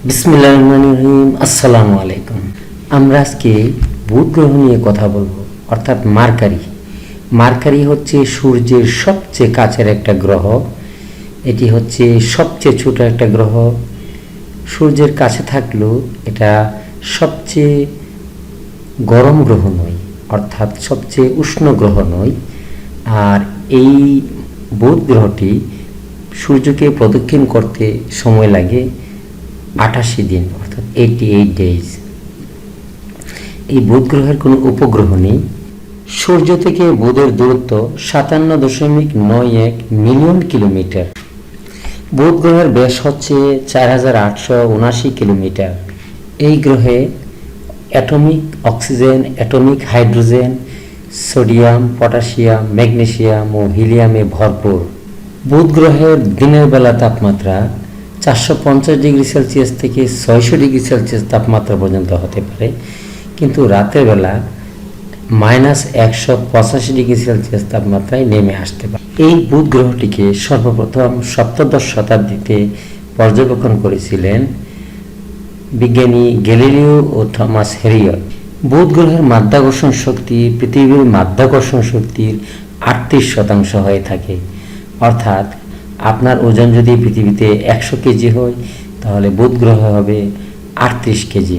বিসমিল্লাহির রহমানির রহিম। আসসালামু আলাইকুম। আমরা আজকে বুধ গ্রহ নিয়ে কথা বলবো, অর্থাৎ মার্কারি। মার্কারি হচ্ছে সূর্যের সবচেয়ে কাছের একটা গ্রহ। এটি হচ্ছে সবচেয়ে ছোট একটা গ্রহ। সূর্যের কাছে থাকলেও এটা সবচেয়ে গরম গ্রহ নয়, অর্থাৎ সবচেয়ে উষ্ণ গ্রহ নয়। আর এই বুধ গ্রহটি সূর্যকে প্রদক্ষিণ করতে সময় লাগে ৮৮ দিন, অর্থাৎ 88 ডেজ। এই বুধ গ্রহের কোনো উপগ্রহ নেই। সূর্য থেকে বুধের দূরত্ব ৫৭.৯১ মিলিয়ন কিলোমিটার। বুধ গ্রহের ব্যাস হচ্ছে ৪৮৭৯ কিলোমিটার। এই গ্রহে atomic oxygen, atomic hydrogen, sodium, potassium, magnesium ও হিলিয়ামে ভরপুর। বুধ গ্রহের দিনের বেলা তাপমাত্রা ৪৫০ ডিগ্রি সেলসিয়াস থেকে ৬০০ ডিগ্রি সেলসিয়াস তাপমাত্রা পর্যন্ত হতে পারে, কিন্তু রাতের বেলা -১৮৫ ডিগ্রি সেলসিয়াস তাপমাত্রায় নেমে আসতে পারে। এই বুধ গ্রহটিকে সর্বপ্রথম সপ্তদশ শতাব্দীতে পর্যবেক্ষণ করেছিলেন বিজ্ঞানী গ্যালিলিও ও থমাস হ্যারিয়ট। বুধ গ্রহের মাধ্যাকর্ষণ শক্তি পৃথিবীর মাধ্যাকর্ষণ শক্তির ৩৮% হয়ে থাকে। অর্থাৎ আপনার ওজন যদি পৃথিবীতে ১০০ কেজি হয়, তাহলে বুধ গ্রহে হবে ৩৮ কেজি।